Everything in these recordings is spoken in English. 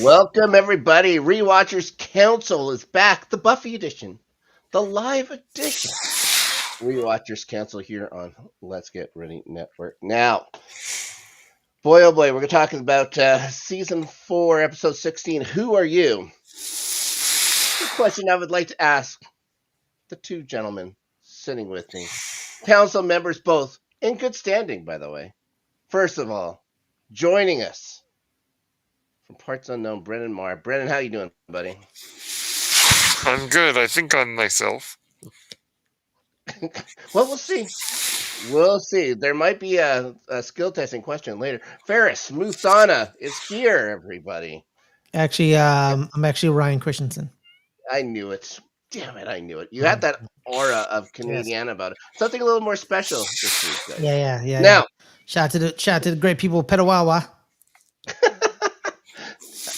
Welcome, everybody. Rewatchers Council is back. The Buffy edition, the live edition. Rewatchers Council here on Let's Get Ready Network. Now, boy, oh boy, we're talking about season 4, episode 16. Who are you? The question I would like to ask the two gentlemen sitting with me, council members both in good standing, by the way. First of all, joining us from parts unknown, Brennan Marr. Brennan, how you doing, buddy? I'm good. I think I'm myself. Well, we'll see. We'll see. There might be a skill testing question later. Ferris Muthana is here, everybody. Actually, I'm actually Ryan Christensen. I knew it. Damn it, I knew it. You had that aura of Canadian about it. Something a little more special this week, guys. Yeah. Now, shout to the great people of Petawawa.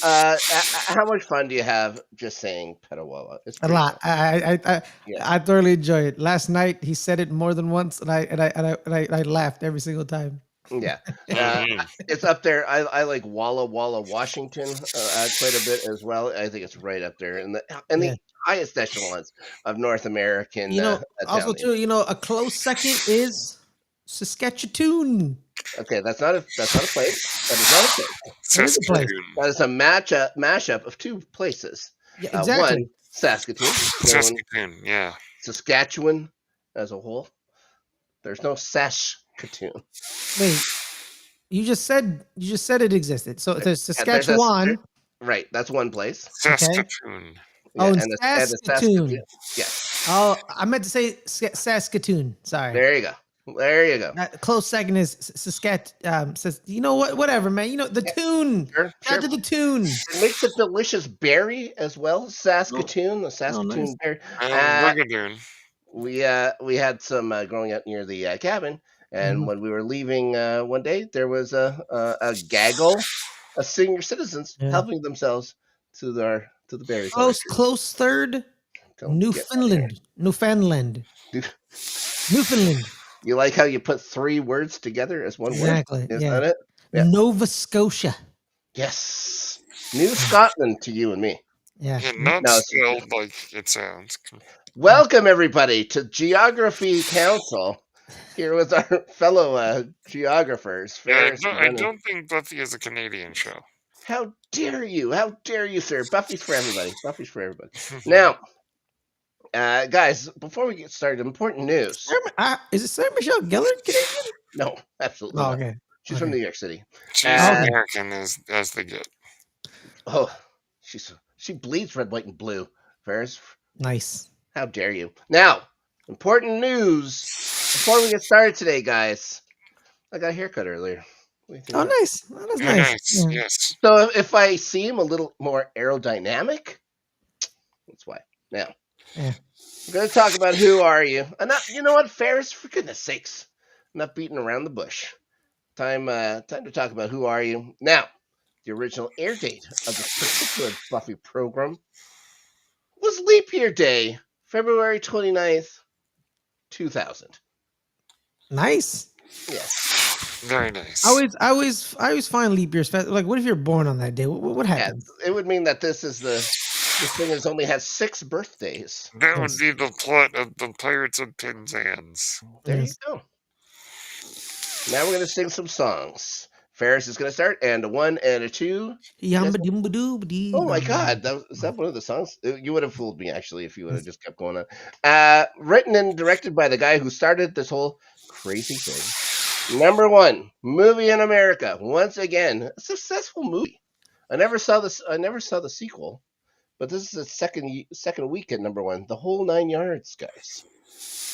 how much fun do you have just saying Petawawa? It's A lot. fun. I thoroughly enjoy it. Last night he said it more than once, and I laughed every single time. Yeah, it's up there. I like Walla Walla, Washington, quite a bit as well. I think it's right up there in the highest echelons of North American. Also too, a close second is Saskatchewan. Okay, that's not a place. That is not a place. That is a place. That is a mashup of two places. Yeah, exactly. One, Saskatoon. Saskatoon, yeah. Saskatchewan as a whole. There's no Saskatoon. Wait, you just said it existed. So there's Saskatchewan. Right, that's one place. Saskatoon. Yeah, and Saskatoon. Yes. Oh, I meant to say Saskatoon. Sorry. There you go. Close second is Saskatchewan. Says, you know what? Whatever, man. The tune. Sure. To the tune. It makes a delicious berry as well. Saskatoon, the Saskatoon berry. Rigadoon. We had some growing up near the cabin, and when we were leaving one day, there was a gaggle of senior citizens helping themselves to the berries. Close third. Newfoundland. You like how you put three words together as one word? Is that it? Yeah. Nova Scotia. Yes. New Scotland to you and me. Yeah. Not spelled like it sounds. Welcome, everybody, to Geography Council. Here with our fellow geographers. I don't think Buffy is a Canadian show. How dare you? How dare you, sir? Buffy's for everybody. Now, guys, before we get started, important news. Is it Sarah Michelle Gellar Canadian? No, absolutely not. Okay. She's from New York City. She's American as they get. Oh, she bleeds red, white, and blue. Ferris. Nice. How dare you? Now, important news. Before we get started today, guys, I got a haircut earlier. Oh, nice. Oh, that's nice. Yes. So if I seem a little more aerodynamic, that's why. Now, we're going to talk about Who Are You? And you know what, Ferris? For goodness sakes, I'm not beating around the bush. Time to talk about Who Are You? Now, the original air date of this particular Buffy program was Leap Year Day, February 29th, 2000. Nice. Yes. Very nice. I always find leap years like, what if you're born on that day? What happens? Yeah, it would mean that this thing has only had 6 birthdays. That would be the plot of the Pirates of Penzance. There you go. Now we're going to sing some songs. Ferris is going to start, and a 1 and a 2. Oh my God, is that one of the songs? You would have fooled me, actually, if you would have just kept going on. Written and directed by the guy who started this whole crazy thing. Number 1, movie in America. Once again, a successful movie. I never saw the sequel, but this is the second week at number 1. The Whole 9 Yards, guys.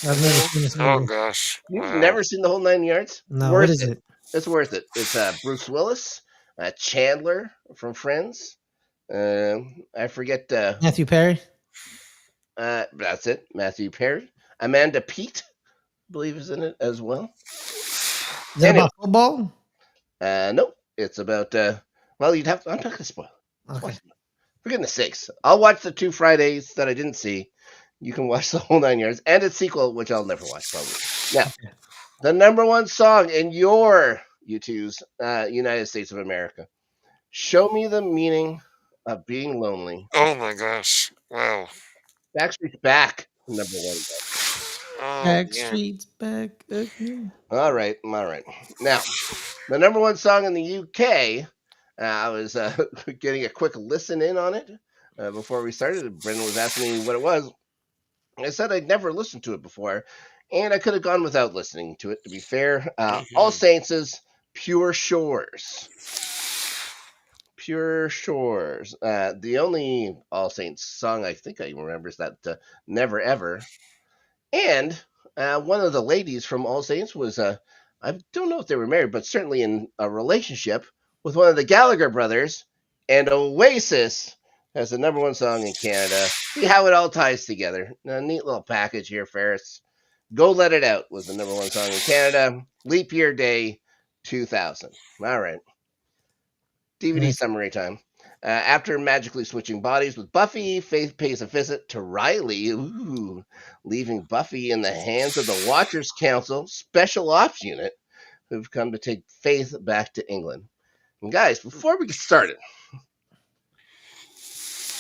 I've never seen this movie. Oh gosh, you've never seen The Whole 9 Yards? No, what is it? It's worth it. It's Bruce Willis, Chandler from Friends. I forget Matthew Perry. That's it. Matthew Perry. Amanda Peet, I believe, is in it as well. Is it about football? No, it's about. Well, you'd have to. I'm not going to spoil. Okay. For goodness sakes, I'll watch the 2 Fridays that I didn't see. You can watch The Whole 9 Yards and its sequel, which I'll never watch probably. Now, the number 1 song in your U2's United States of America. Show me the meaning of being lonely. Oh my gosh. Wow. Backstreet's back. Number one. Oh man. Backstreet's back again. All right. All right. Now, the number one song in the UK. I was getting a quick listen in on it before we started. Brendan was asking me what it was. I said I'd never listened to it before, and I could have gone without listening to it, to be fair. All Saints' Pure Shores. Pure Shores. The only All Saints song I think I remember is that Never Ever. And one of the ladies from All Saints was, I don't know if they were married, but certainly in a relationship with one of the Gallagher brothers. And Oasis has the number one song in Canada. See how it all ties together. A neat little package here, Ferris. Go Let It Out was the number one song in Canada. Leap Year Day 2000. All right. DVD Nice. summary time. After magically switching bodies with Buffy, Faith pays a visit to Riley, leaving Buffy in the hands of the Watchers Council Special Ops Unit, who've come to take Faith back to England. And guys, before we get started,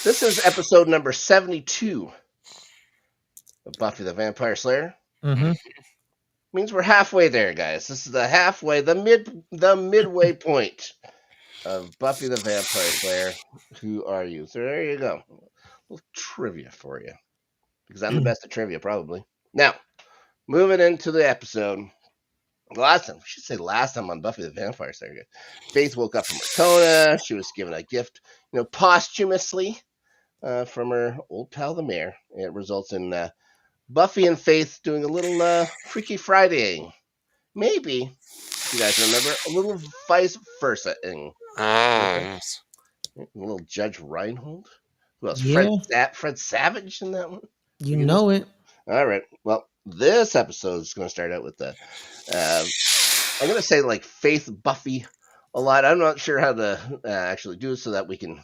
this is episode number 72 of Buffy the Vampire Slayer. Mm-hmm. Means we're halfway there, guys. This is the midway point of Buffy the Vampire Slayer. Who are you? So there you go. A little trivia for you. Because I'm the best at trivia, probably. Now, moving into the episode. Last time on Buffy the Vampire Slayer, Faith woke up from her coma. She was given a gift, posthumously from her old pal, the mayor. It results in Buffy and Faith doing a little Freaky Friday. Maybe, if you guys remember, a little vice versa. Ah, yes. A little Judge Reinhold. Who else? Yeah, Fred Savage in that one. you know it. All right. Well, this episode is going to start out with the. I'm going to say like Faith Buffy a lot. I'm not sure how to actually do it so that we can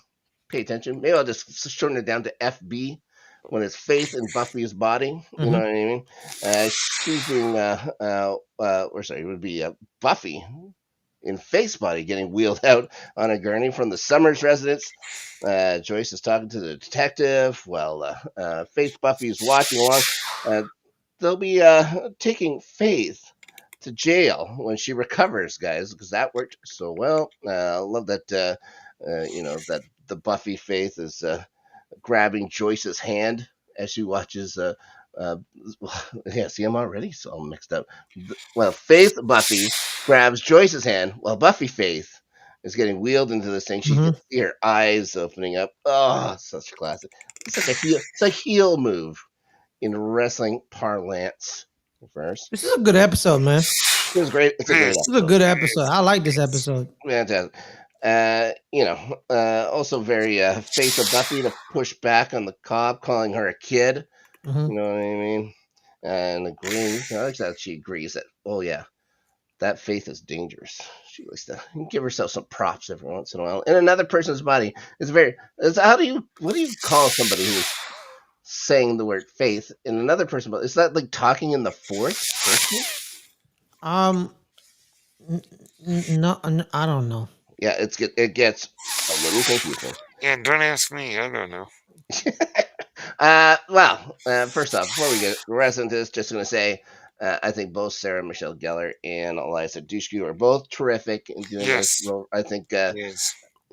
pay attention. Maybe I'll just shorten it down to FB when it's Faith in Buffy's body. Mm-hmm. You know what I mean? She's being, it would be Buffy in Faith's body getting wheeled out on a gurney from the Summers residence. Joyce is talking to the detective while Faith Buffy is watching along. They'll be taking Faith to jail when she recovers, guys, because that worked so well. I love that, that the Buffy Faith is grabbing Joyce's hand as she watches. See, I'm already so all mixed up. Well, Faith Buffy grabs Joyce's hand while Buffy Faith is getting wheeled into this thing. She can see her eyes opening up. Oh, such a classic. It's a heel move in wrestling parlance. First, This is a good episode, man. it was great. It's a great This is a good episode. I like this episode. Fantastic. Also very Faith of Buffy to push back on the cop, calling her a kid. Mm-hmm. You know what I mean? And agreeing. I like that she agrees that, oh, yeah, that Faith is dangerous. She likes to give herself some props every once in a while. In another person's body. What do you call somebody who is saying the word Faith in another person's body? Is that like talking in the fourth person? No, I don't know. Yeah, it gets a little confusing. Yeah, don't ask me. I don't know. First off, before we get rest into this, just going to say, I think both Sarah Michelle Gellar and Eliza Dushku are both terrific in doing this role. I think,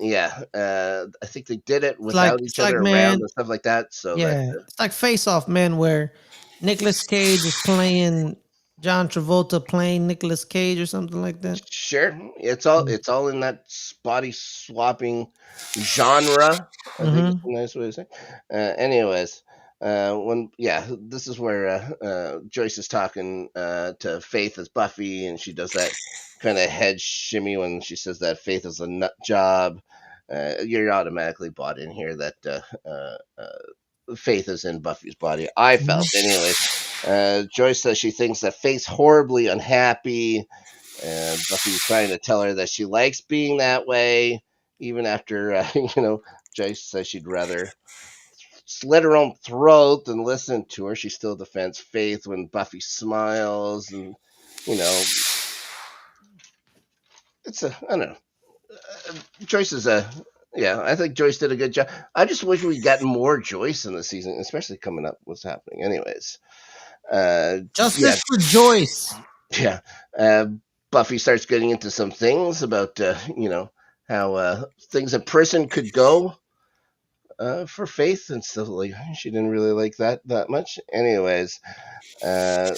Yes. I think they did it without each other around and stuff like that. So yeah, it's like Face Off, man, where Nicolas Cage is playing John Travolta playing Nicolas Cage or something like that. Sure, it's all in that body swapping genre. I think it's a nice way to say. Anyways, this is where Joyce is talking to Faith as Buffy, and she does that kind of head shimmy when she says that Faith is a nut job. You're automatically bought in here that Faith is in Buffy's body. I felt, anyways. Joyce says she thinks that Faith's horribly unhappy. Buffy's trying to tell her that she likes being that way, even after, Joyce says she'd rather slit her own throat than listen to her. She still defends Faith when Buffy smiles, and, I don't know. Joyce is a yeah. I think Joyce did a good job. I just wish we'd gotten more Joyce in the season, especially coming up. What's happening, anyways? Yeah, Justice for Joyce. yeah. Buffy starts getting into some things about how things in prison could go for Faith and stuff like. She didn't really like that much. Anyways, uh,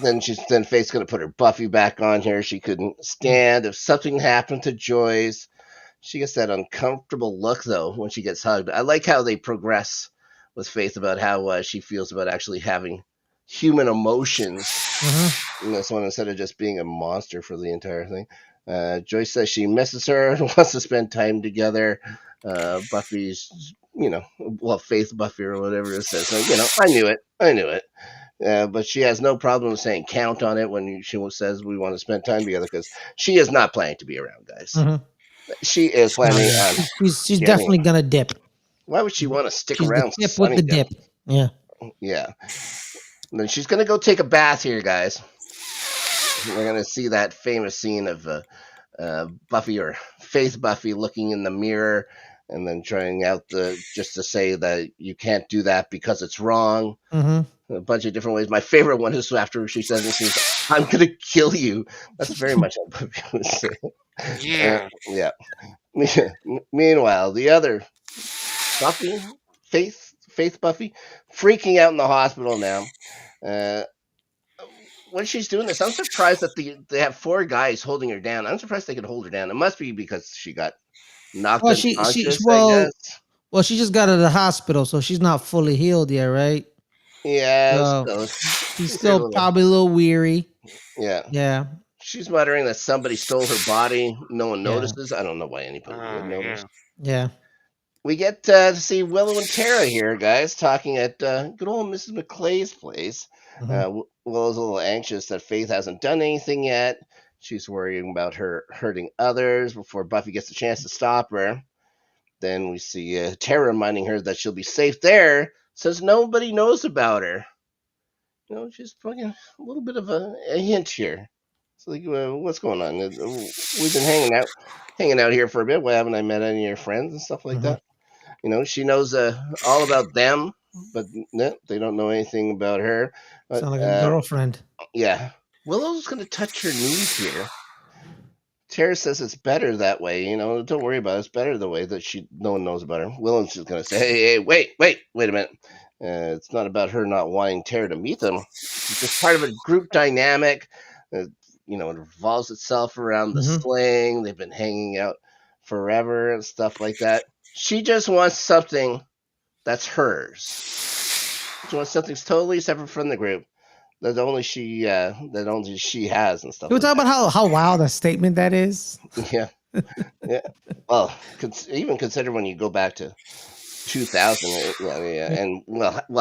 then Faith's gonna put her Buffy back on here. She couldn't stand if something happened to Joyce. She gets that uncomfortable look though when she gets hugged. I like how they progress with Faith about how she feels about actually having human emotions in this one instead of just being a monster for the entire thing. Joyce says she misses her and wants to spend time together. Buffy's, Faith Buffy or whatever it says. So, I knew it. But she has no problem saying count on it when she says we want to spend time together because she is not planning to be around, guys. Mm-hmm. She is planning on. She's definitely gonna dip. Why would she want to stick She's around? the dip with the dip. Yeah. Yeah. And then she's gonna go take a bath here, guys. We're gonna see that famous scene of Buffy or Faith Buffy looking in the mirror and then trying out just to say that you can't do that because it's wrong. A bunch of different ways. My favorite one is after she says, "I'm gonna kill you." That's very much what Buffy would say. Yeah. Yeah. Meanwhile, the other Buffy, Faith Buffy, freaking out in the hospital now. When she's doing this, I'm surprised that they have 4 guys holding her down. I'm surprised they could hold her down. It must be because she got knocked unconscious, I guess. Well, she just got out of the hospital, so she's not fully healed yet, right? Yeah, she's still probably a little weary. Yeah. Yeah. She's muttering that somebody stole her body. No one notices. I don't know why anybody would notice. Yeah. We get to see Willow and Tara here, guys, talking at good old Mrs. McClay's place. Willow's a little anxious that Faith hasn't done anything yet. She's worrying about her hurting others before Buffy gets a chance to stop her. Then we see Tara reminding her that she'll be safe there since nobody knows about her. Just fucking a little bit of a hint here. It's like, what's going on? We've been hanging out here for a bit. Why haven't I met any of your friends and stuff like that? She knows all about them, but no, they don't know anything about her. Sound like a girlfriend. Yeah. Willow's going to touch her knees here. Tara says it's better that way. Don't worry about it. It's better the way that no one knows about her. Willow's just going to say, hey, wait a minute. It's not about her not wanting Tara to meet them. It's just part of a group dynamic. It revolves itself around the sling. They've been hanging out forever and stuff like that. She just wants something that's hers. She wants something totally separate from the group that only she has and stuff. Can we talk about how wild a statement that is? Yeah. Well, even consider when you go back to 2000, and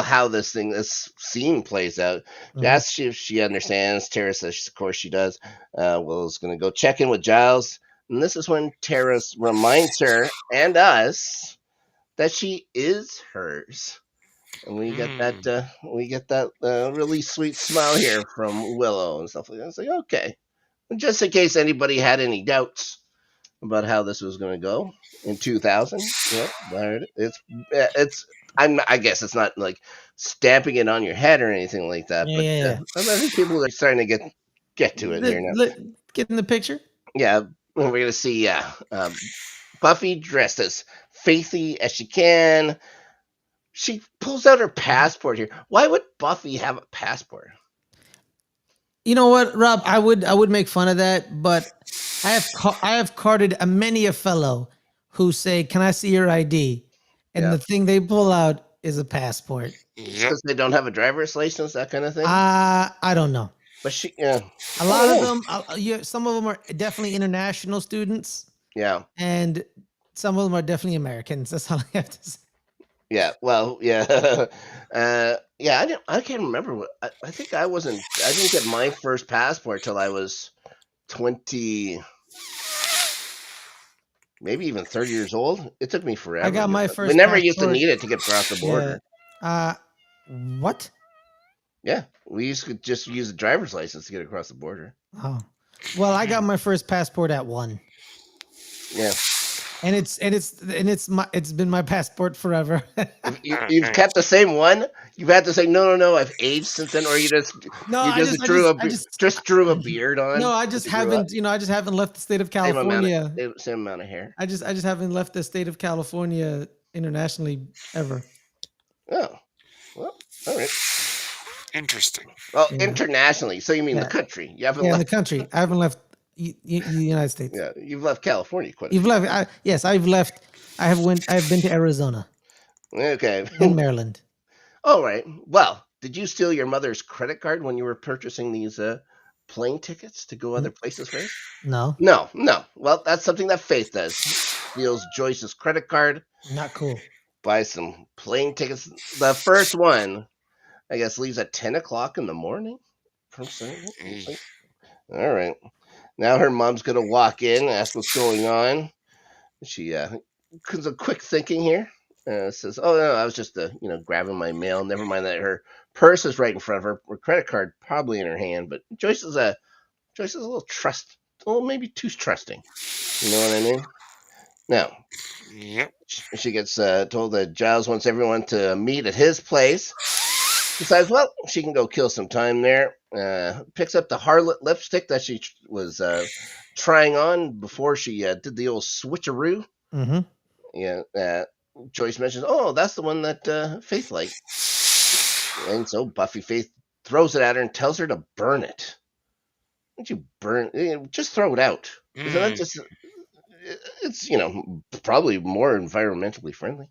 how this scene plays out. She asks if she understands. Tara says, of course she does. Willow's going to go check in with Giles. And this is when Tara reminds her and us that she is hers. And we get that really sweet smile here from Willow and stuff like that. It's like, okay. And just in case anybody had any doubts about how this was going to go in 2000, I guess it's not like stamping it on your head or anything like that. But I think people are starting to get to it here now. Get in the picture. Yeah. We're going to see Buffy dressed as faithy as she can. She pulls out her passport here. Why would Buffy have a passport? You know what, Rob? I would make fun of that, but I have carded many a fellow who say, "Can I see your ID?" And the thing they pull out is a passport. Because they don't have a driver's license, that kind of thing. I don't know. But a lot of them, some of them are definitely international students. Yeah. And some of them are definitely Americans. That's all I have to say. Yeah. Well, yeah. I can't remember. I think I didn't get my first passport till I was 20, maybe even 30 years old. It took me forever. I got my first. We never used to need it to get across the border. What? Yeah, we used to just use a driver's license to get across the border. Oh, well, I got my first passport at 1. Yeah. And it's been my passport forever. You've kept the same one. You've had to say no. I've aged since then, or you just No, you I just just, I drew just, a I just, just drew a beard on. no, I as just you grew up. haven't, I just haven't left the state of Same amount California. of same amount of hair. I just haven't left the state of California internationally ever. Oh, well, all right. Interesting. Well, Yeah. internationally. So you mean the Yeah. country? You haven't Yeah, in the left. country. I haven't left the United States. Yeah, you've left California quite a You've few left. Yes, I've left. I've been to Arizona times. Okay. and Maryland. All right. Well, did you steal your mother's credit card when you were purchasing these plane tickets to go other places, Faith? No, No. Well, that's something that Faith does. Steals Joyce's credit card, not cool. buys some plane tickets. The first one, I guess, leaves at 10 o'clock in the morning from Sunday. All right. Now her mom's gonna walk in, ask what's going on. She does a quick thinking here. Says, "Oh no, I was just grabbing my mail. Never mind that her purse is right in front of her. Her credit card probably in her hand. But Joyce is a little maybe too trusting. You know what I mean? Now Yep. she gets told that Giles wants everyone to meet at his place. Decides, well, she can go kill some time there. Picks up the harlot lipstick that she was trying on before she did the old switcheroo. Mm-hmm. Yeah. Joyce mentions, oh, that's the one that Faith liked. And so Buffy Faith throws it at her and tells her to burn it. Don't you burn? Just throw it out. Isn't that just? It's probably more environmentally friendly.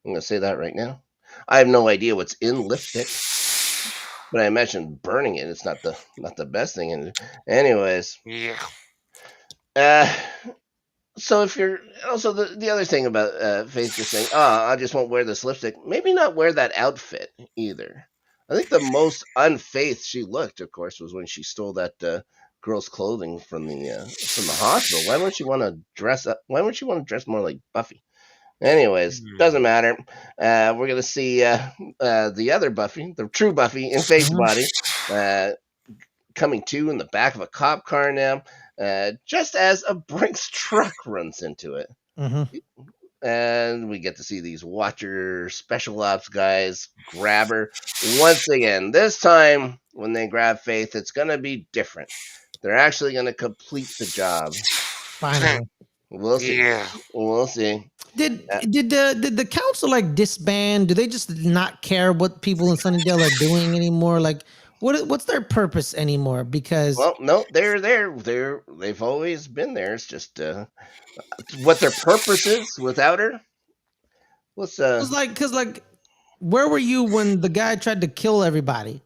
I'm gonna say that right now. I have no idea what's in lipstick, but I imagine burning it. It's not the best thing. And anyways, Yeah. So if you're also the other thing about Faith just saying, "Oh, I just won't wear this lipstick," maybe not wear that outfit either. I think the most unfaith she looked, of course, was when she stole that girl's clothing from the hospital. Why wouldn't she want to dress up? Why wouldn't she want to dress more like Buffy? Anyways, doesn't matter. We're gonna see the other Buffy, the true Buffy in Faith's body, coming to in the back of a cop car now, just as a Brinks truck runs into it. Mm-hmm. And we get to see these Watcher special ops guys grab her once again. This time, when they grab Faith, it's going to be different. They're actually going to complete the job. Finally. We'll see. Yeah. We'll see. Did the council like disband? Do they just not care what people in Sunnydale are doing anymore? Like, what's their purpose anymore? Because Well, no, they're there. They've always been there. It's just what their purpose is without her. because like, where were you when the guy tried to kill everybody?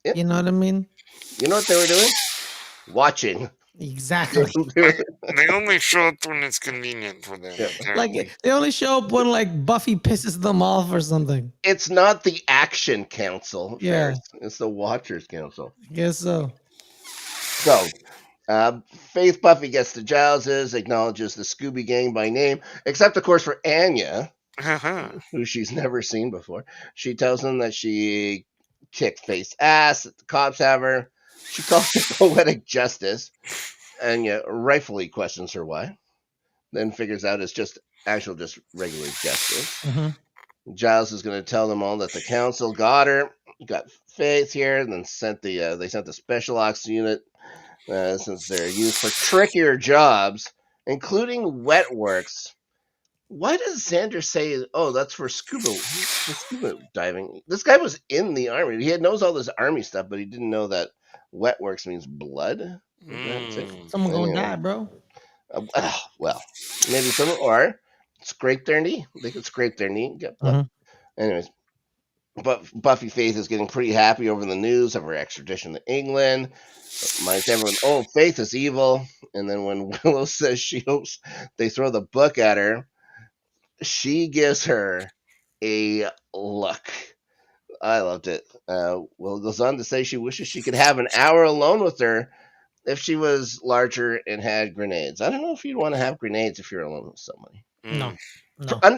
Yeah. You know what I mean? You know what they were doing? Watching. Exactly. They only show up when it's convenient for them. Yeah. Apparently. Like they only show up when like Buffy pisses them off or something. It's not the Action Council. Yeah. Ferris. It's the Watchers Council. Guess so. So, Faith Buffy gets to Giles's, acknowledges the Scooby Gang by name, except, of course, for Anya, who she's never seen before. She tells them that she kicked Faith's ass, that the cops have her. She calls it poetic justice. Anya rightfully questions her why, then figures out it's just regular justice. Mm-hmm. Giles is going to tell them all that the council got her, got Faith here, and then they sent the special ops unit since they're used for trickier jobs, including wet works. Why does Xander say, "Oh, that's for scuba diving"? This guy was in the army. He knows all this army stuff, but he didn't know that wet works means blood. Someone gonna die, bro. Well, maybe someone or scrape their knee. They could scrape their knee and get blood. Anyways, but Buffy Faith is getting pretty happy over the news of her extradition to England. Reminds everyone, oh, Faith is evil. And then when Willow says she hopes they throw the book at her, she gives her a look. I loved it. Willow goes on to say she wishes she could have an hour alone with her if she was larger and had grenades. I don't know if you'd want to have grenades if you're alone with somebody. No.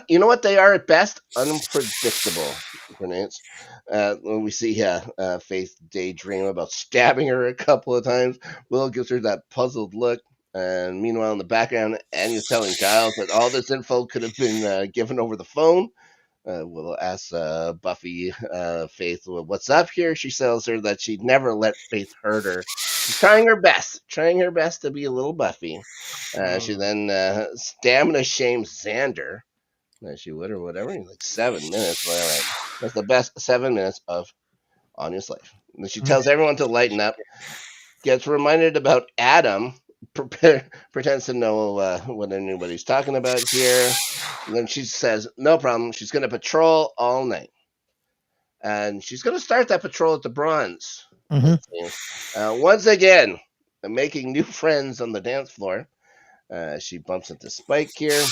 You know what they are at best? Unpredictable grenades. When we see Faith daydream about stabbing her a couple of times, Willow gives her that puzzled look. And meanwhile, in the background, Annie's telling Giles that all this info could have been given over the phone. We'll ask Buffy, Faith, what's up here. She tells her that she'd never let Faith hurt her. She's trying her best to be a little Buffy. She then stamina shames Xander, as she would or whatever. Like 7 minutes. Well, all right. That's the best 7 minutes of Anya's life. And she tells everyone to lighten up. Gets reminded about Adam. Pretends to know what anybody's talking about here. And then she says, no problem. She's going to patrol all night. And she's going to start that patrol at the Bronze. Once again, making new friends on the dance floor. She bumps into Spike here.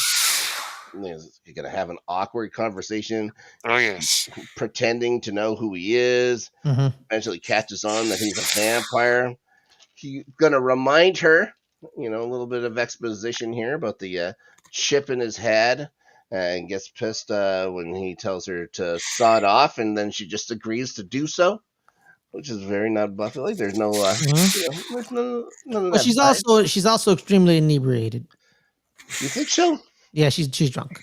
You're going to have an awkward conversation. Oh, yes. Pretending to know who he is. Eventually catches on that he's a vampire. He's going to remind her, a little bit of exposition here about the chip in his head, and gets pissed when he tells her to saw it off, and then she just agrees to do so, which is very not Buffy. Like, there's no, there's none of Well, that. she's also extremely inebriated. You think so? Yeah, she's drunk.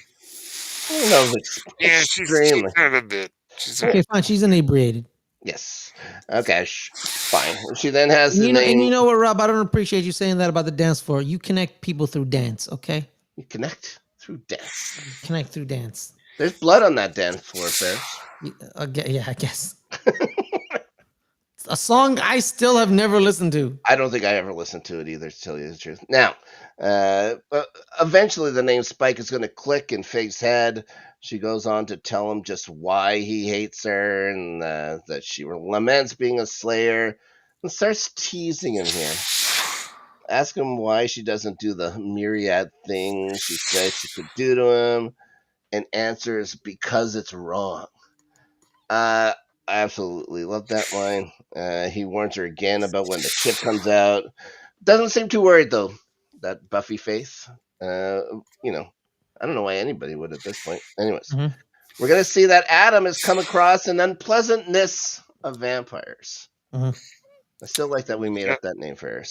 I don't know if it's extremely. She's a bit. Okay, fine. She's inebriated. Yes. Okay, fine. She then has and you know what, Rob? I don't appreciate you saying that about the dance floor. You connect people through dance, okay? You connect through dance. Connect through dance. There's blood on that dance floor, Ferris. Yeah, I guess. A song I still have never listened to. I don't think I ever listened to it either, to tell you the truth. Now, eventually the name Spike is going to click in Faith's head. She goes on to tell him just why he hates her, and that she laments being a slayer, and starts teasing him here. Ask him why she doesn't do the myriad things she says she could do to him, and answers because it's wrong. I absolutely love that line. He warns her again about when the chip comes out. Doesn't seem too worried, though, that Buffy Faith. I don't know why anybody would at this point. Anyways, we're going to see that Adam has come across an unpleasantness of vampires. I still like that we made up that name for her.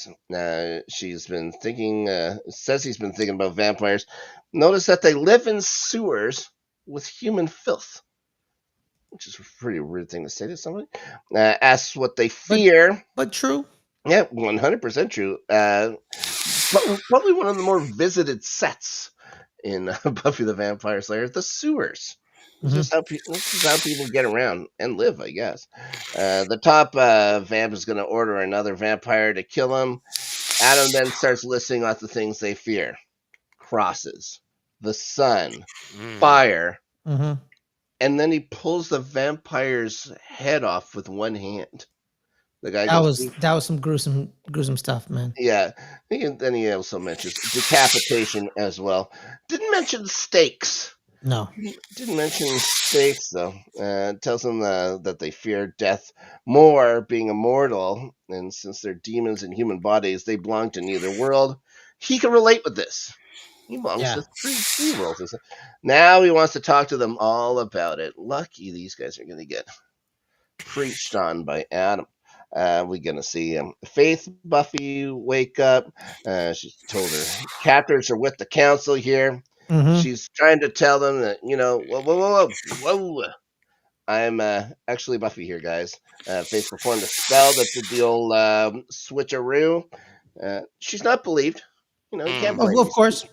She's been thinking, says he's been thinking about vampires. Notice that they live in sewers with human filth, which is a pretty rude thing to say to somebody. Asks what they fear. But true. Yeah, 100% true. Probably one of the more visited sets in Buffy the Vampire Slayer, the sewers. This is how people get around and live, I guess. The top vamp is going to order another vampire to kill him. Adam then starts listing off the things they fear. Crosses, the sun, fire, and then he pulls the vampire's head off with one hand. The guy that was some gruesome stuff, man. Yeah. Then he also mentions decapitation as well. Didn't mention stakes. No. Didn't mention stakes, though. Tells them that they fear death more, being immortal, and since they're demons in human bodies, they belong to neither world. He can relate with this. He belongs to three worlds. Now he wants to talk to them all about it. Lucky these guys are going to get preached on by Adam. We're going to see Faith, Buffy wake up. She's told her captors are with the council here. She's trying to tell them that, whoa. I'm actually Buffy here, guys. Faith performed a spell that did the old switcheroo. She's not believed. You can't blame Of course.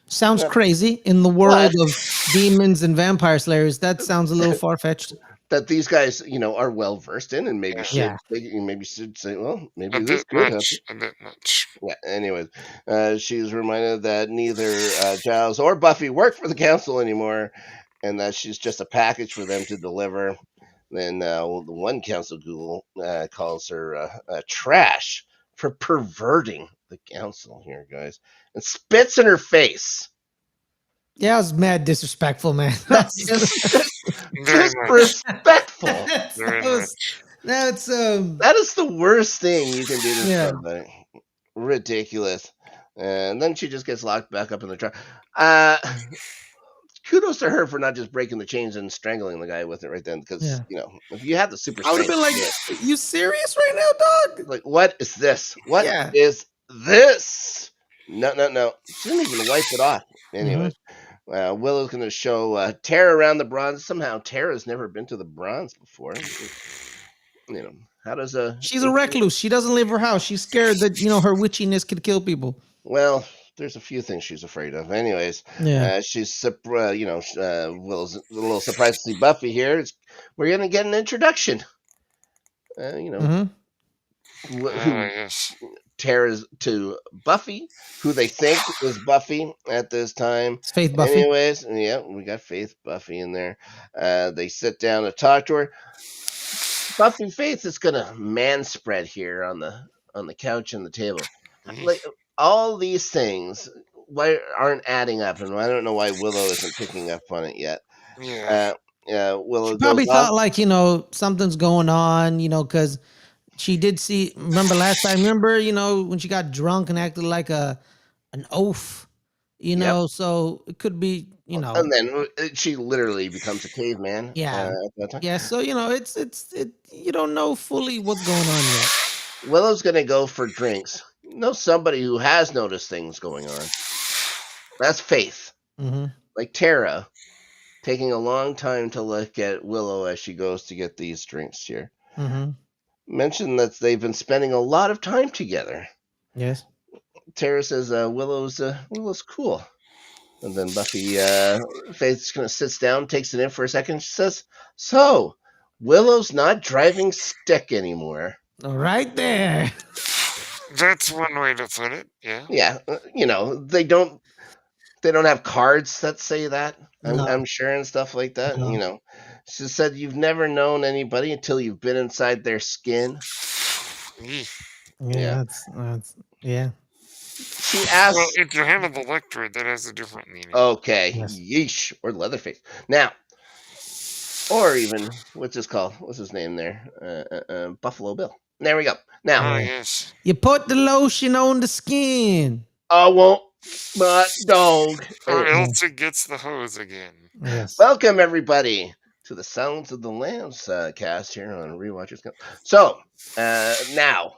Sounds crazy in the world of demons and vampire slayers. That sounds a little far-fetched. That these guys, are well versed in, and maybe should say, well, maybe this could happen. A bit much. Yeah. Anyways, she's reminded that neither Giles or Buffy work for the council anymore, and that she's just a package for them to deliver. Then the one council ghoul calls her trash for perverting the council here, guys, and spits in her face. Yeah, it was mad disrespectful, man. That's disrespectful. That is the worst thing you can do to somebody. Ridiculous. And then she just gets locked back up in the truck. Kudos to her for not just breaking the chains and strangling the guy with it right then, because if you had the super, I would have been like, "You serious right now, dog? Like, what is this? What is this. No. She didn't even wipe it off. Mm-hmm. Anyways, Willow's going to show Tara around the bronze. Somehow Tara's never been to the bronze before. How does a She's a 18? recluse. She doesn't leave her house. She's scared that her witchiness could kill people. Well, there's a few things she's afraid of. Anyways, Yeah. Willow's a little surprised to see Buffy here. We're going to get an introduction. Mm-hmm. Who Yes. Tara's to Buffy, who they think is Buffy at this time. It's Faith Buffy. Anyways, yeah, we got Faith Buffy in there. They sit down to talk to her. Buffy Faith is gonna man spread here on the couch and the table. Like all these things, why aren't adding up, and I don't know why Willow isn't picking up on it yet. Yeah. Willow She probably goes off. thought like something's going on, because she did see. Remember last time? Remember when she got drunk and acted like an oaf. Yep. So it could be. And then she literally becomes a caveman. Yeah. At that time. Yeah. So it's you don't know fully what's going on yet. Willow's gonna go for drinks. Somebody who has noticed things going on. That's Faith. Mm-hmm. Like Tara, taking a long time to look at Willow as she goes to get these drinks here. Mm-hmm. Mentioned that they've been spending a lot of time together. Yes. Tara says Willow's cool. And then Buffy, Faith kind of sits down, takes it in for a second. She says, "So, Willow's not driving stick anymore." Right there. That's one way to put it. Yeah. Yeah, they don't have cards that say that. No. I'm sure and stuff like that. No. She said you've never known anybody until you've been inside their skin. Yeah. That's yeah. She asks. Well, if you have the electorate, that has a different meaning. Okay, Yes. yeesh, or Leatherface. Now, or even what's his name there? Buffalo Bill. There we go. Now, Oh, yes. You put the lotion on the skin. I won't, but dog. Or else it gets the hose again. Yes. Welcome everybody to the Sounds of the Lambs cast here on Rewatchers. So now,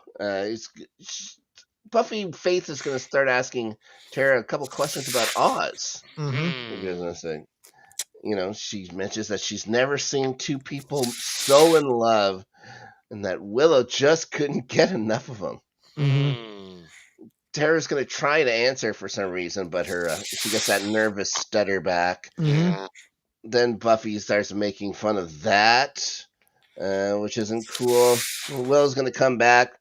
Buffy Faith is going to start asking Tara a couple questions about Oz. Mm-hmm. She mentions that she's never seen two people so in love, and that Willow just couldn't get enough of them. Mm-hmm. Tara's going to try to answer for some reason, but she gets that nervous stutter back. Mm-hmm. Then Buffy starts making fun of that, which isn't cool. Willow's going to come back.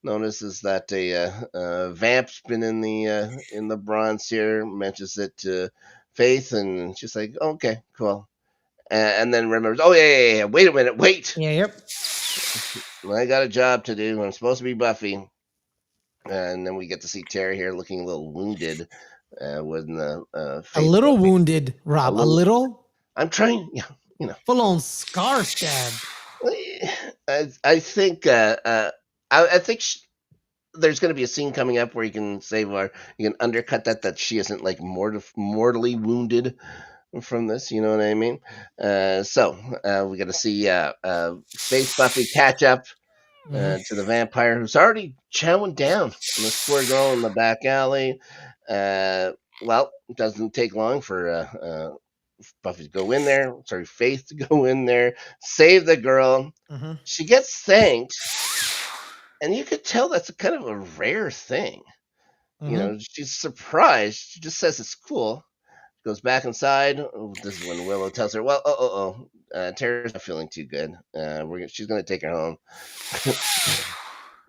Notices that a vamp's been in the bronze here. Mentions it to Faith, and she's like, "Okay, cool." And then remembers, "Oh yeah. Wait a minute, wait. Yeah. Yep. I got a job to do. I'm supposed to be Buffy." And then we get to see Tara here looking a little wounded. When Faith a little Buffy. Wounded, Rob. A little. I'm trying. Full on scar stab. I think. I think there's going to be a scene coming up where you can say, or you can undercut that she isn't like mortally wounded from this. You know what I mean? So we got to see Faith Buffy catch up to the vampire who's already chowing down on this poor girl in the back alley. Well, it doesn't take long for Buffy to go in there. Sorry, Faith to go in there, save the girl. Mm-hmm. She gets thanked. And you could tell that's kind of a rare thing. Mm-hmm. She's surprised. She just says it's cool. Goes back inside. This is when Willow tells her, "Well, Tara's not feeling too good. She's going to take her home."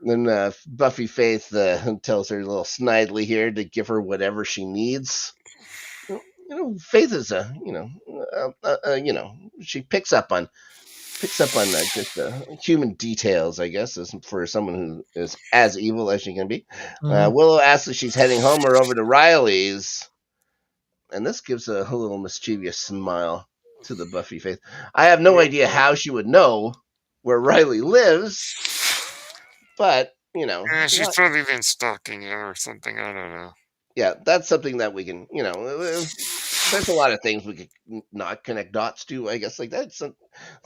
Then Buffy Faith tells her a little snidely here to give her whatever she needs. Faith is she picks up on just human details, I guess, as for someone who is as evil as she can be. Mm-hmm. Willow asks if she's heading home or over to Riley's, and this gives a little mischievous smile to the Buffy Faith. I have no idea how she would know where Riley lives, but she's probably been stalking him or something. I don't know. Yeah, that's something that we can, there's a lot of things we could not connect dots to, I guess, like that. It's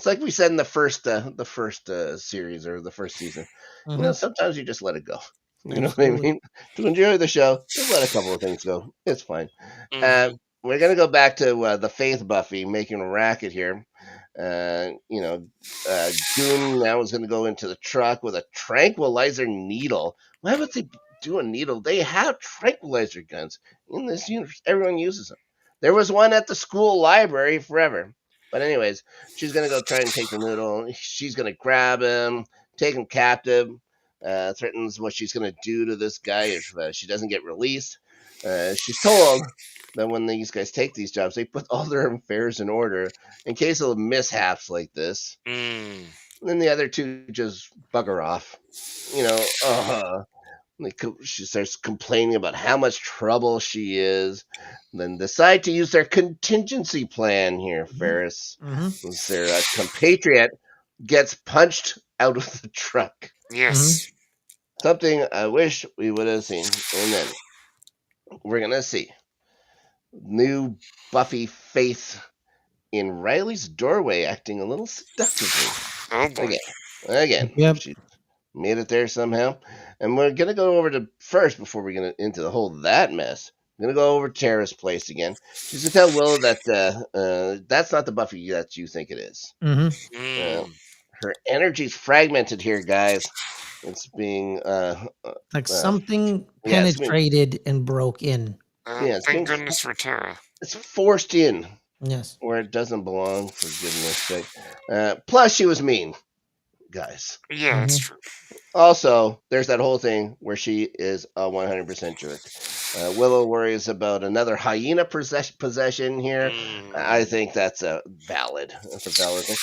like we said in the first series or the first season. Mm-hmm. Sometimes you just let it go. You know what I Absolutely. mean? To enjoy the show, just let a couple of things go. It's fine. Uh, Mm-hmm. we're gonna go back to the Faith Buffy making a racket here. You know, Goon now is gonna go into the truck with a tranquilizer needle. Why would they do a needle? They have tranquilizer guns in this universe. Everyone uses them. There was one at the school library forever. But anyways, she's gonna go try and take the noodle. She's gonna grab him, take him captive. Threatens what she's gonna do to this guy if she doesn't get released. She's told that when these guys take these jobs, they put all their affairs in order in case of mishaps like this. Mm. And then the other two just bugger off. You know, she starts complaining about how much trouble she is. Then decide to use their contingency plan here, Ferris. Mm-hmm. Since their compatriot gets punched out of the truck. Yes. Something I wish we would have seen. And then we're going to see new Buffy Faith in Riley's doorway acting a little seductively. Oh boy. Again, Yep. she made it there somehow. And we're going to go over to first, before we get into the whole that mess, I'm going to go over to Tara's place again. She's going to tell Willow that that's not the Buffy that you think it is. Mm-hmm. Mm. Her energy's fragmented here, guys. It's being, Like something yeah, it's being, penetrated and broke in. yeah, it's Thank being, goodness for Tara. it's forced in Yes. where it doesn't belong, for goodness sake. Plus, she was mean, guys. Yeah, it's Mhm. true. Also, there's that whole thing where she is a 100% jerk. Willow worries about another hyena possession here. I think that's a valid thing.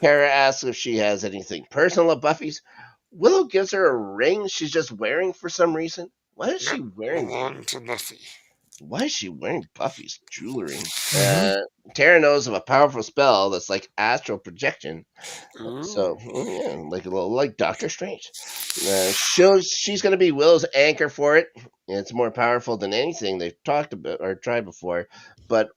Tara asks if she has anything personal at Buffy's. Willow gives her a ring she's just wearing for some reason. Why is she Yep. wearing? Belong to Buffy. Why is she wearing Buffy's jewelry? Mhm. Tara knows of a powerful spell that's like astral projection. So Ooh. yeah, like a little like Doctor Strange. She's going to be Willow's anchor for it. It's more powerful than anything they've talked about or tried before. But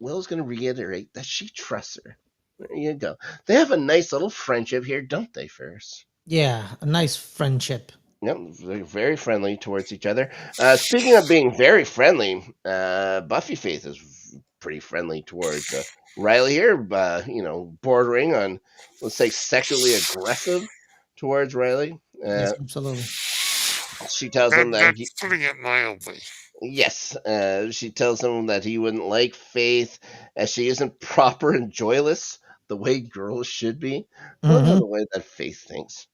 Willow's going to reiterate that she trusts her. There you go. They have a nice little friendship here, don't they, Ferris? Yeah, a nice friendship. Yep, they're very friendly towards each other. Speaking of being very friendly, Buffy Faith is pretty friendly towards Riley here. Bordering on, let's say, sexually aggressive towards Riley. Yes, absolutely. She tells him that That's putting it mildly. yes, she tells him that he wouldn't like Faith as she isn't proper and joyless the way girls should be. I love how Mhm. the way that Faith thinks.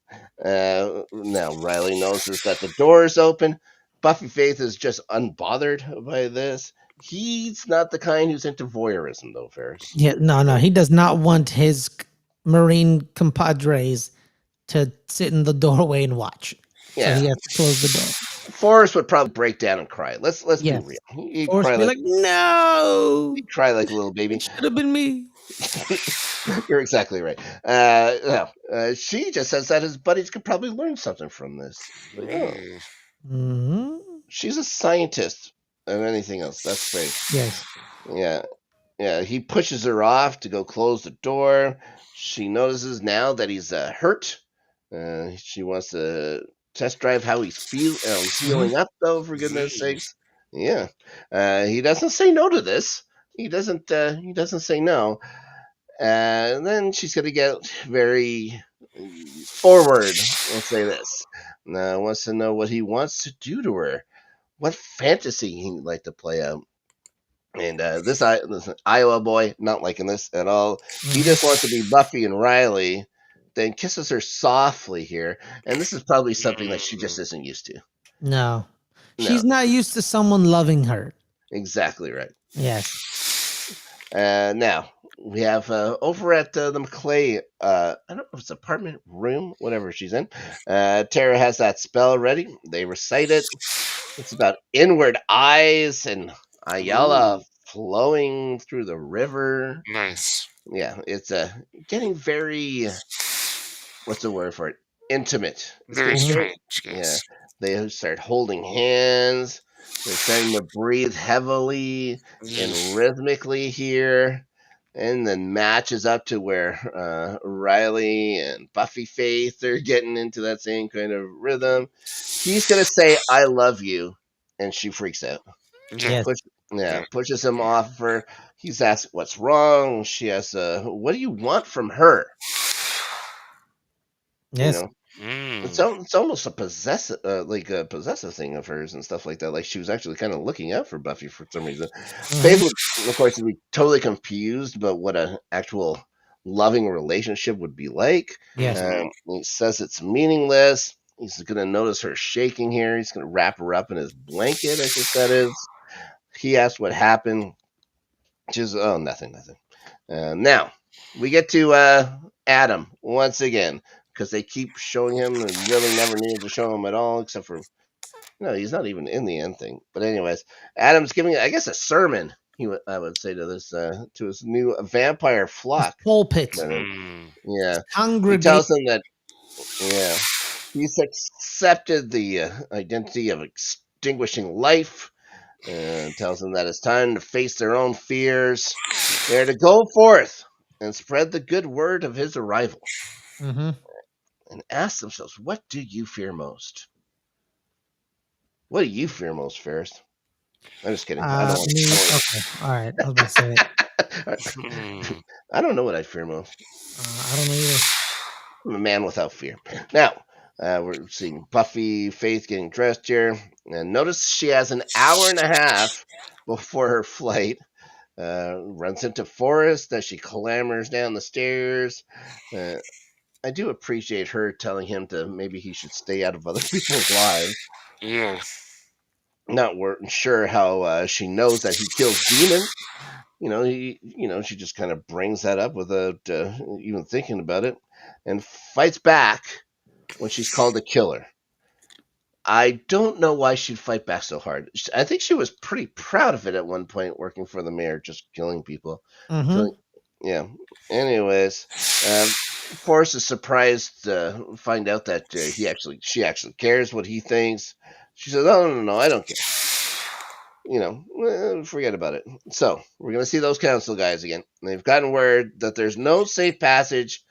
Now Riley notices that the door is open. Buffy Faith is just unbothered by this. He's not the kind who's into voyeurism, though, Ferris. Yeah, no, he does not want his Marine compadres to sit in the doorway and watch. So he Yeah, has to close the door. Forrest would probably break down and cry. Let's be Yes. real. He'd Force cry be like like, no, he'd cry like a little it baby. should have been me. You're exactly right. She just says that his buddies could probably learn something from this. Like, oh, Mm. Hmm. she's a scientist and anything else. That's great. Yes. Yeah, yeah. He pushes her off to go close the door. She notices now that he's hurt. She wants to test drive how he's Mhm. healing up, though. For goodness Mm. sakes, yeah. He doesn't say no to this. He doesn't. He doesn't say no. And then she's going to get very forward. We'll say this. Wants to know what he wants to do to her. What fantasy he'd like to play out. And this Iowa boy, not liking this at all. He just wants to be Buffy and Riley, then kisses her softly here. And this is probably something that she just Mm. isn't used to. No. No, She's not used to someone loving her. exactly right. Yes. Now we have over at the McClay. I don't know if it's apartment room, whatever she's in. Tara has that spell ready. They recite it. It's about inward eyes and Ayala Ooh. flowing through the river. Nice. Yeah, it's getting very. What's the word for it? Intimate. It's Very getting very. strange, Yeah, yes. they start holding hands. They're starting to breathe heavily and Yeesh. rhythmically here. and then matches up to where Riley and Buffy Faith are getting into that same kind of rhythm. He's gonna say "I love you," and she freaks out. Yeah. Yes. Pushes him off her. He's asked what's wrong. She asks, "What do you want from her?" You Yes. know, Mm. it's almost a possessive, like a possessive thing of hers and stuff like that. Like she was actually kind of looking out for Buffy for some reason. Faith Mhm. would, of course, be totally confused about what an actual loving relationship would be like. Yes. He says it's meaningless. He's gonna notice her shaking here. He's gonna wrap her up in his blanket. I think that is. He asks what happened. She's oh nothing. Now we get to Adam once again because they keep showing him and really never needed to show him at all, except for no, he's not even in the end thing. But anyways, Adam's giving I guess a sermon. I would say to his new vampire His flock. pulpit. Mm. Yeah, he Congregate. tells them that yeah he's accepted the identity of extinguishing life. Tells them that it's time to face their own fears. They're to go forth and spread the good word of his arrival Mm-hmm. and ask themselves, what do you fear most? What do you fear most, Ferris? I'm just kidding. I don't want Me. to. Okay. All right. I was about to say it. Mm. I don't know what I fear most. I don't know either. I'm a man without fear. Now, we're seeing Buffy Faith getting dressed here. And notice she has an hour and a half before her flight. Runs into Forrest as she clambers down the stairs. Uh, I do appreciate her telling him to maybe he should stay out of other people's lives. Yeah. Not sure how she knows that he kills demons. She just kind of brings that up without even thinking about it, and fights back when she's called a killer. I don't know why she'd fight back so hard. I think she was pretty proud of it at one point, working for the mayor, just killing people. Mm-hmm. So, yeah. Anyways, Forrest is surprised to find out that she actually cares what he thinks. She says, "Oh no, I don't care. Forget about it." So we're gonna see those council guys again. They've gotten word that there's no safe passage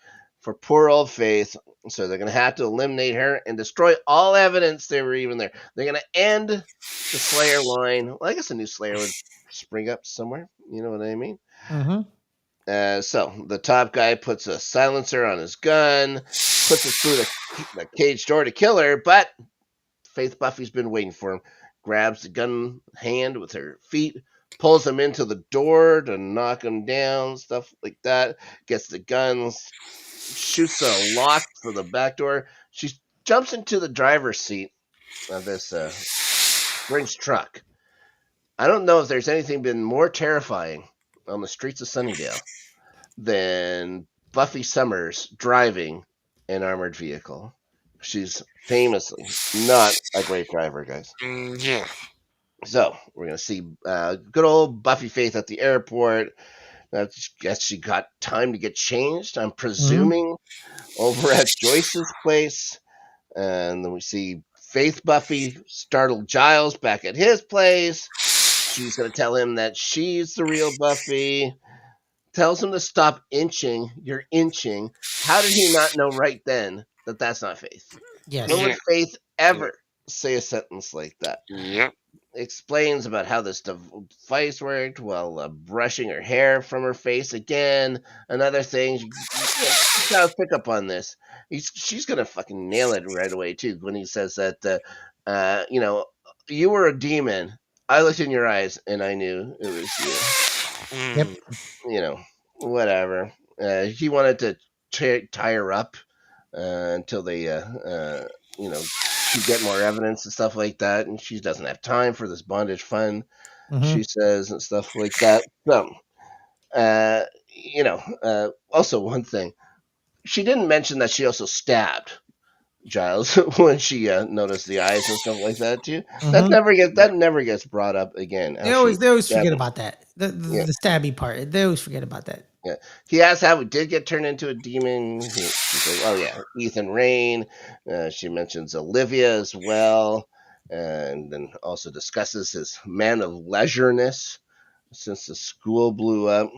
for poor old Faith, so they're gonna have to eliminate her and destroy all evidence they were even there. They're gonna end the Slayer line. Well, I guess a new Slayer would spring up somewhere. You know what I mean? Mm-hmm. So the top guy puts a silencer on his gun, puts it through the cage door to kill her, but Faith Buffy's been waiting for him. Grabs the gun hand with her feet, pulls him into the door to knock him down, stuff like that. Gets the guns, shoots a lock for the back door. She jumps into the driver's seat of this Grinch truck. I don't know if there's anything been more terrifying on the streets of Sunnydale than Buffy Summers driving an armored vehicle. She's famously not a great driver, guys. Yeah. So we're gonna see good old Buffy Faith at the airport. I guess she got time to get changed. I'm Mm-hmm. presuming over at Joyce's place, and then we see Faith Buffy startle Giles back at his place. She's gonna tell him that she's the real Buffy. Tells him to stop inching. You're inching. How did he not know right then that that's not Faith? When Yes. would Yeah. Faith ever say a sentence like that? Yep. Explains about how this device worked while brushing her hair from her face again. Another thing, gotta pick up on this. She's gonna fucking nail it right away too when he says that, uh, you know, you were a demon. I looked in your eyes and I knew it was you. Yep. Mm. Whatever. He wanted to tie her up until they, get more evidence and stuff like that. And she doesn't have time for this bondage fun, Mm-hmm. she says, and stuff like that. So, also one thing, she didn't mention that she also stabbed Giles when she noticed the eyes and stuff like that too. Mm-hmm. That never gets brought up again. How she They always stabbed forget him. about that. Yeah. The stabby part. They always forget about that. Yeah. He asks how we did get turned into a demon. She says, "Oh yeah, Ethan Rain." She mentions Olivia as well, and then also discusses his man of leisureness. since the school blew up,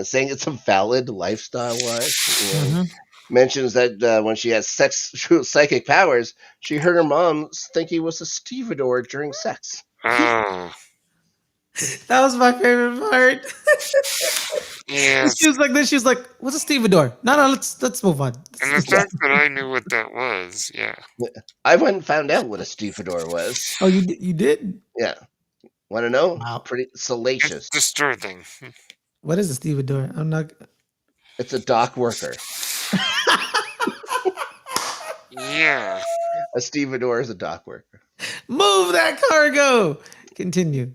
saying it's a valid lifestyle-wise. Mentions that when she has psychic powers, she heard her mom think he was a stevedore during sex. Oh, That was my favorite part. yes. She was like this. She was like, "What's a stevedore?" No, let's move on. And the fact that I knew what that was, yeah. I went and found out what a stevedore was. Oh, you did? Yeah. Want to know? Wow. Pretty It's salacious. disturbing. What is a stevedore? I'm not. It's a dock worker. Yeah. A stevedore is a dock worker. Move that cargo. Continue.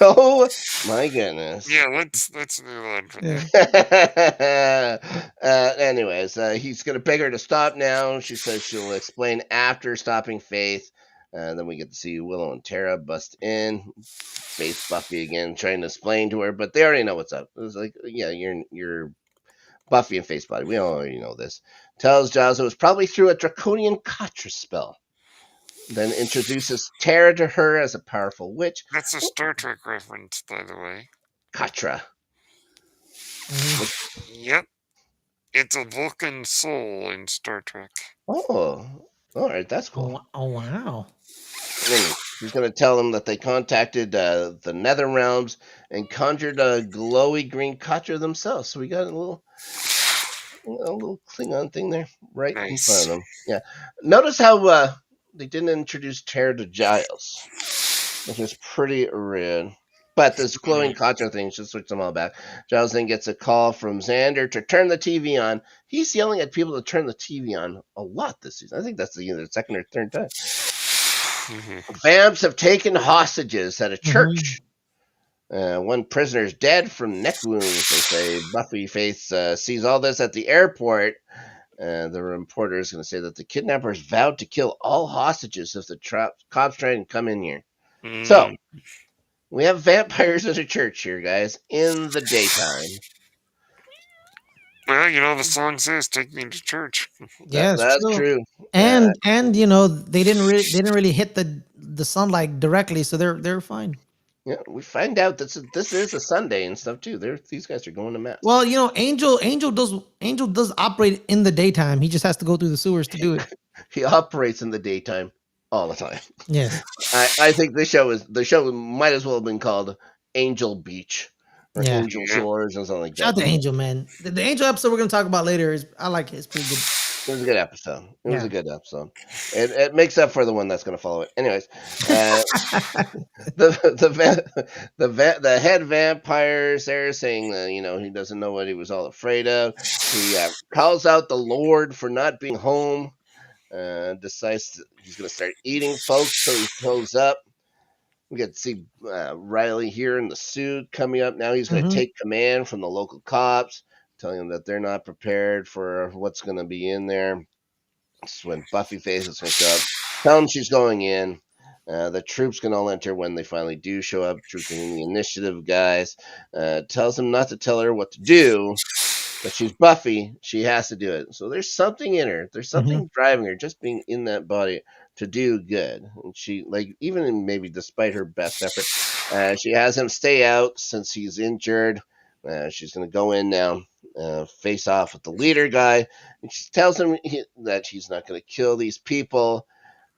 Oh my goodness. Yeah, let's move on from Yeah. that. Anyways, he's gonna beg her to stop now. She says she'll explain after stopping Faith. Then we get to see Willow and Tara bust in, face Buffy again, trying to explain to her, but they already know what's up. It was like, yeah, you're Buffy and Faith body. We already know this. Tells Giles it was probably through a draconian Katra spell. Then introduces Tara to her as a powerful witch. That's a Star Trek reference, by the way. Katra. Yep. It's a Vulcan soul in Star Trek. Oh, all right, that's cool. Oh wow. He's going to tell them that they contacted the Nether Realms and conjured a glowy green Katra themselves. So we got a little Klingon thing there right in front of them. Yeah. Notice how they didn't introduce Tara to Giles, which is pretty rare. But this glowing Katra thing should switch them all back. Giles then gets a call from Xander to turn the TV on. He's yelling at people to turn the TV on a lot this season. I think that's either the second or third time. Vamps have taken hostages at a church. One prisoner is dead from neck wounds, they say. Buffy Faith sees all this at the airport. The reporter is going to say that the kidnappers vowed to kill all hostages if the cops try and come in here. So, we have vampires at a church here, guys, in the daytime. Well, you know, the song says, "Take me to church." Yeah, that's true. And you know, they didn't really hit the sunlight directly, so they're fine. Yeah, we find out this is a Sunday and stuff too. These guys are going to mass. Well, you know, Angel does operate in the daytime. He just has to go through the sewers to do it. He operates in the daytime all the time. Yes. I think the show might as well have been called Angel Beach or Angel Shores or something like that. Shout out to Angel, man. The Angel episode we're gonna talk about later is I like it. It's pretty good. It was a good episode. It was a good episode. It makes up for the one that's going to follow it. Anyways, the head vampire there saying that he doesn't know what he was all afraid of. He calls out the Lord for not being home. Decides he's going to start eating folks, so he pulls up. We get to see Riley here in the suit coming up. Now he's going to take command from the local cops, telling them that they're not prepared for what's going to be in there. This is when Buffy Faith is going to show up. Tell them she's going in. The troops can all enter when they finally do show up. Trooping in the initiative guys. Tells them not to tell her what to do, but she's Buffy. She has to do it. So there's something in her. There's something driving her, just being in that body, to do good. And she, even maybe despite her best effort, she has him stay out since he's injured. She's going to go in now, face off with the leader guy. And she tells him that she's not going to kill these people.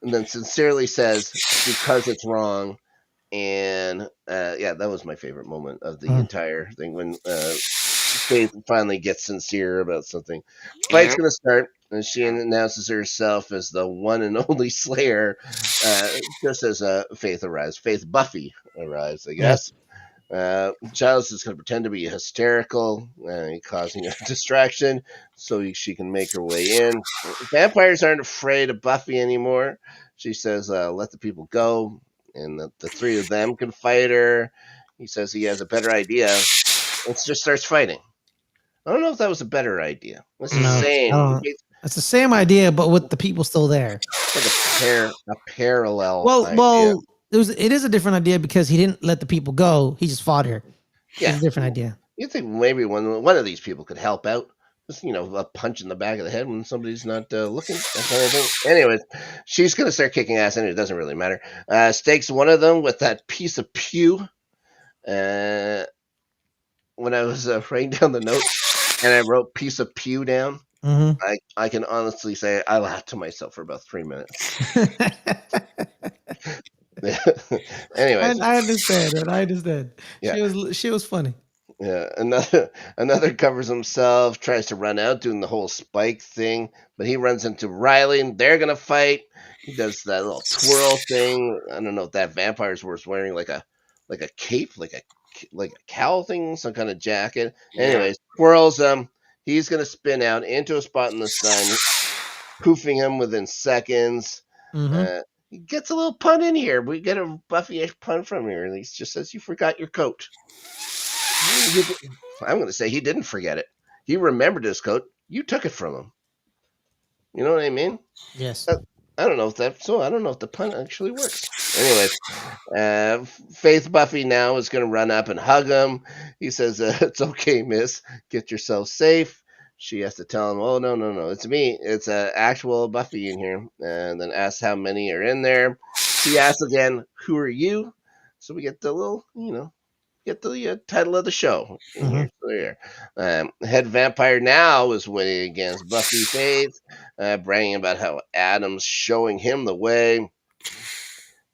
And then sincerely says, because it's wrong. And that was my favorite moment of the entire thing, when Faith finally gets sincere about something. Fight's going to start, and she announces herself as the one and only Slayer, just as Faith arrives. Faith Buffy arrives, I guess. Giles is going to pretend to be hysterical, causing a distraction so she can make her way in. Vampires aren't afraid of Buffy anymore. She says, let the people go, and the three of them can fight her. He says he has a better idea. It just starts fighting. I don't know if that was a better idea. It's the same. It's the same idea, but with the people still there. It's like a parallel. Well, it is a different idea because he didn't let the people go. He just fought her. Yeah, it's a different idea. You think maybe one of these people could help out? Just a punch in the back of the head when somebody's not looking. That kind of thing. Anyways, she's gonna start kicking ass, and it doesn't really matter. Stakes one of them with that piece of pew. when I was writing down the notes and I wrote piece of pew down, Mhm. I can honestly say I laughed to myself for about 3 minutes. Anyways, I understand it. I understand. yeah. She was funny. Yeah, another covers himself, tries to run out, doing the whole spike thing, but he runs into Riley, and they're gonna fight. He does that little twirl thing. I don't know if that vampire's was wearing like a cape, like a cowl thing, some kind of jacket. Yeah. Anyways, twirls him. He's gonna spin out into a spot in the sun, poofing him within seconds. Mhm. Uh, he gets a little pun in here. We get a Buffy-ish pun from here. He just says, "You forgot your coat." I'm going to say he didn't forget it. He remembered his coat. You took it from him. You know what I mean? Yes. I don't know if that. So I don't know if the pun actually works. Anyways, Faith Buffy now is going to run up and hug him. He says, "It's okay, Miss. Get yourself safe." She has to tell him, "Oh no, it's me. It's actual Buffy in here." And then asks how many are in there. He asks again, "Who are you?" So we get the little, get the title of the show in Mhm. here. So there. Head Vampire now is winning against Buffy Faith, bragging about how Adam's showing him the way.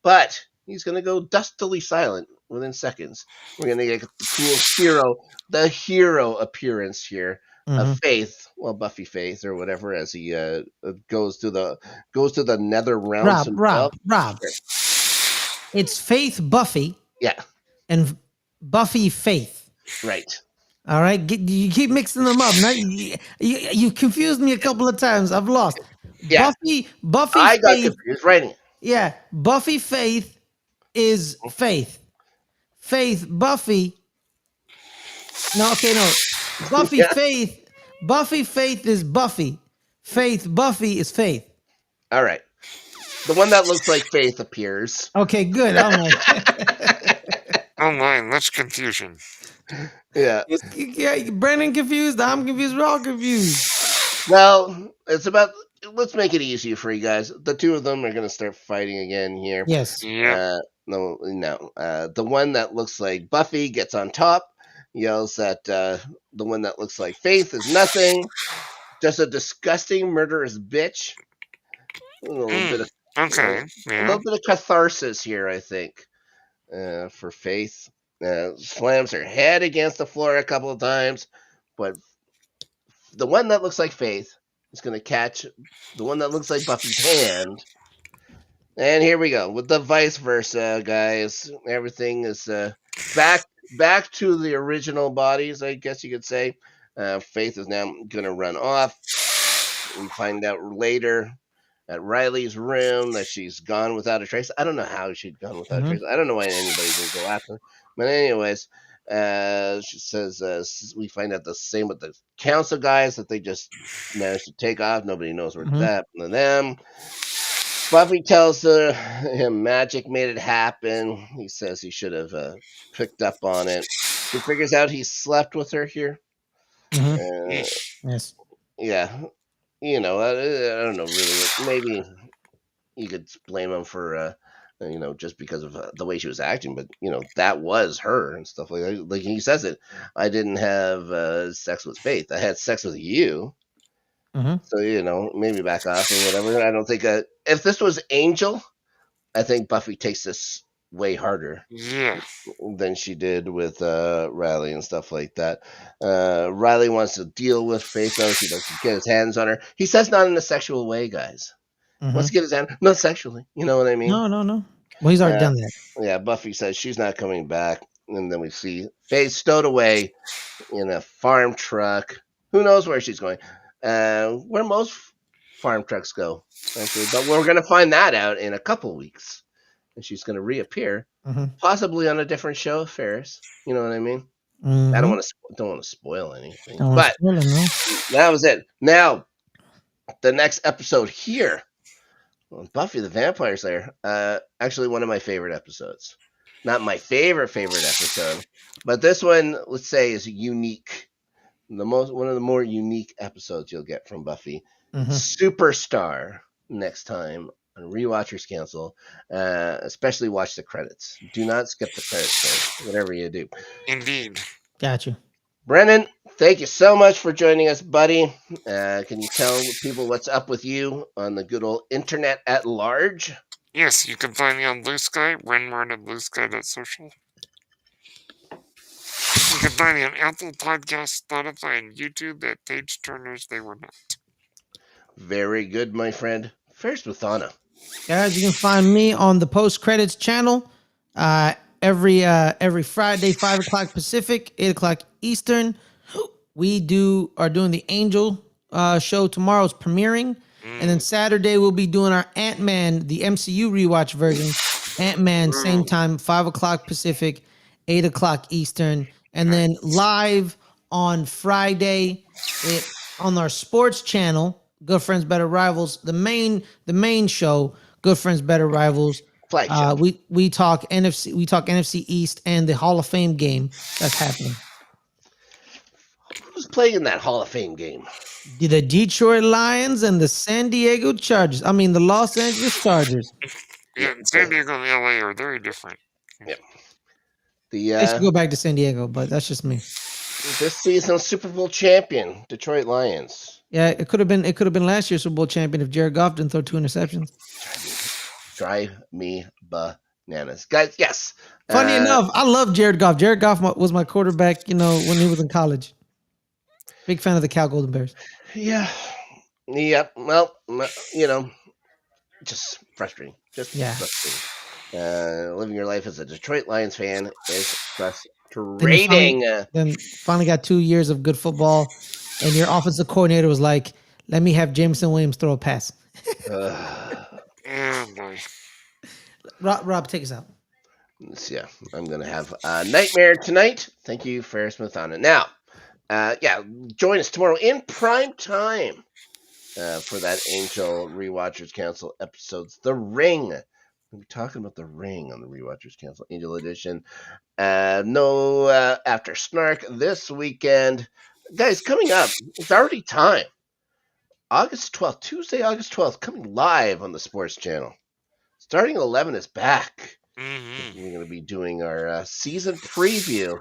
But he's going to go dustily silent within seconds. We're going to get the cool hero appearance here of Mhm. Faith, well, Buffy Faith or whatever, as he goes to the nether realms himself. Rob. Sure. It's Faith Buffy Yeah, and Buffy Faith. right. All right, you keep mixing them up. Now you confused me a couple of times. I've lost. Yeah, Buffy I got Faith. confused writing it. Yeah, Buffy Faith is Faith. Faith Buffy. No, okay, no. Buffy Yeah. Faith. Buffy Faith is Buffy. Faith Buffy is Faith. All right. The one that looks like Faith appears. Okay, good. I'm like, Oh my, that's confusion. Yeah. yeah, Brandon confused. I'm confused. We're all confused. Well, it's about. Let's make it easy for you guys. The two of them are going to start fighting again here. Yes. Yep. No. The one that looks like Buffy gets on top, yells at the one that looks like Faith is nothing, just a disgusting murderous bitch. A little bit of Okay. a Yeah. little bit of catharsis here, I think, for Faith. Slams her head against the floor a couple of times, but the one that looks like Faith is going to catch the one that looks like Buffy's hand. And here we go with the vice versa, guys. Everything is back to the original bodies, I guess you could say. Faith is now going to run off. We find out later at Riley's room that she's gone without a trace. I don't know how she'd gone without a trace. I don't know why anybody would go after her. But anyways, she says we find out the same with the council guys that they just managed to take off. Nobody knows where that happened to them. Buffy tells him magic made it happen. He says he should have picked up on it. He figures out he slept with her here. Yes. Yeah, I don't know really. Maybe you could blame him for just because of the way she was acting, but that was her and stuff like that. Like he says it, I didn't have sex with Faith. I had sex with you. So maybe back off or whatever. I don't think if this was Angel, I think Buffy takes this way harder Yeah. than she did with Riley and stuff like that. Riley wants to deal with Faith though. He doesn't get his hands on her. He says not in a sexual way, guys. Wants to get his hand, not sexually. You know what I mean? No. Well, he's already done that. Yeah. Buffy says she's not coming back, and then we see Faith stowed away in a farm truck. Who knows where she's going? Where most farm trucks go, actually. But we're going to find that out in a couple weeks. And she's going to reappear, possibly on a different show of Ferris. You know what I mean? I don't want to spoil anything. But that was it. Now, the next episode here, Buffy the Vampire Slayer, actually one of my favorite episodes. Not my favorite episode, but this one, let's say, is unique. One of the more unique episodes you'll get from Buffy. Superstar next time on Rewatchers Council. Especially watch the credits. Do not skip the credits, guys, whatever you do. Indeed. Gotcha. Brennan, thank you so much for joining us, buddy. Can you tell people what's up with you on the good old internet at large? Yes, you can find me on Blue Sky, Renmart at bluesky.social. You can find me on Apple Podcasts, Spotify, and YouTube at Page Turners They Were Not. Very good, my friend. First with Anna. Guys, you can find me on the post credits channel every Friday, 5 o'clock Pacific, 8 o'clock Eastern. We are doing the Angel show tomorrow's premiering, and then Saturday we'll be doing our Ant-Man, the MCU rewatch version. Ant-Man, same time, 5 o'clock Pacific, 8 o'clock Eastern, and then live on Friday on our sports channel, Good Friends Better Rivals, the main show, Good Friends Better Rivals. Flagship. We talk NFC East and the Hall of Fame game that's happening. Who's playing in that Hall of Fame game? The Detroit Lions and the San Diego Chargers. I mean, the Los Angeles Chargers. Yeah, San Diego and LA are very different. Yep. They should go back to San Diego, but that's just me. This season's Super Bowl champion, Detroit Lions. Yeah, it could have been last year's Super Bowl champion if Jared Goff didn't throw 2 interceptions. Drive me bananas, guys. Yes. Funny enough, I love Jared Goff. Jared Goff was my quarterback, when he was in college. Big fan of the Cal Golden Bears. Yeah. Yep. Well, just frustrating. Frustrating. Living your life as a Detroit Lions fan is frustrating. Then finally got 2 years of good football, and your offensive coordinator was like, "Let me have Jameson Williams throw a pass." Oh boy. Rob, take us out. Yeah, I'm gonna have a nightmare tonight. Thank you, Ferris Smith, on it. Now, join us tomorrow in prime time for that Angel Rewatchers Council episodes, The Ring. We'll be talking about The Ring on the Rewatchers Council Angel Edition. No After Snark this weekend. Guys, coming up, it's already time. August 12th, Tuesday, August 12th, coming live on the Sports Channel. Starting at 11 is back. We're going to be doing our season preview.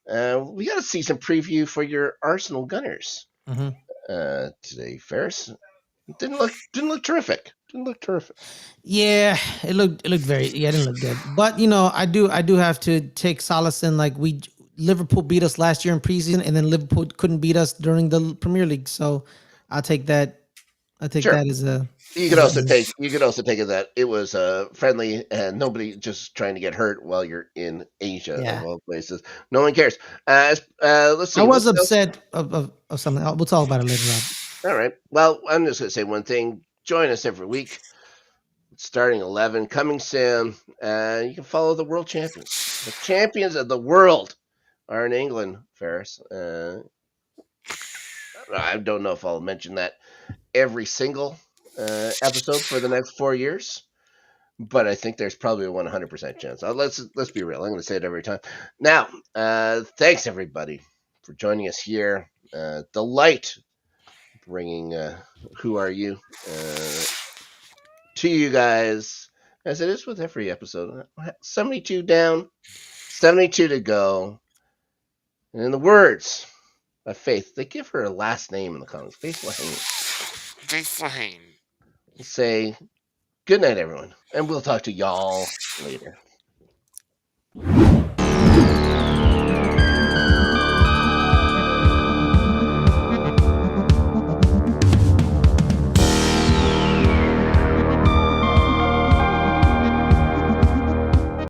We got a season preview for your Arsenal Gunners today, Ferris. Didn't look terrific. Yeah, it looked very. Yeah, it didn't look good. But I do have to take solace in Liverpool beat us last year in preseason, and then Liverpool couldn't beat us during the Premier League. So I'll take that. I take that as a. You could also take it that it was friendly and nobody just trying to get hurt while you're in Asia of all places. No one cares. Let's see. I was upset of something. We'll talk about it later on. All right. Well, I'm just going to say one thing. Join us every week. Starting 11, coming soon. You can follow the world champions. The champions of the world are in England, Ferris. I don't know if I'll mention that every single episode for the next 4 years, but I think there's probably a 100% chance. Let's be real. I'm going to say it every time. Now, thanks everybody for joining us here. Delight bringing Who Are You to you guys, as it is with every episode. 72 down, 72 to go. And in the words of Faith, they give her a last name in the comments. Faith Lehane. Say good night, everyone, and we'll talk to y'all later.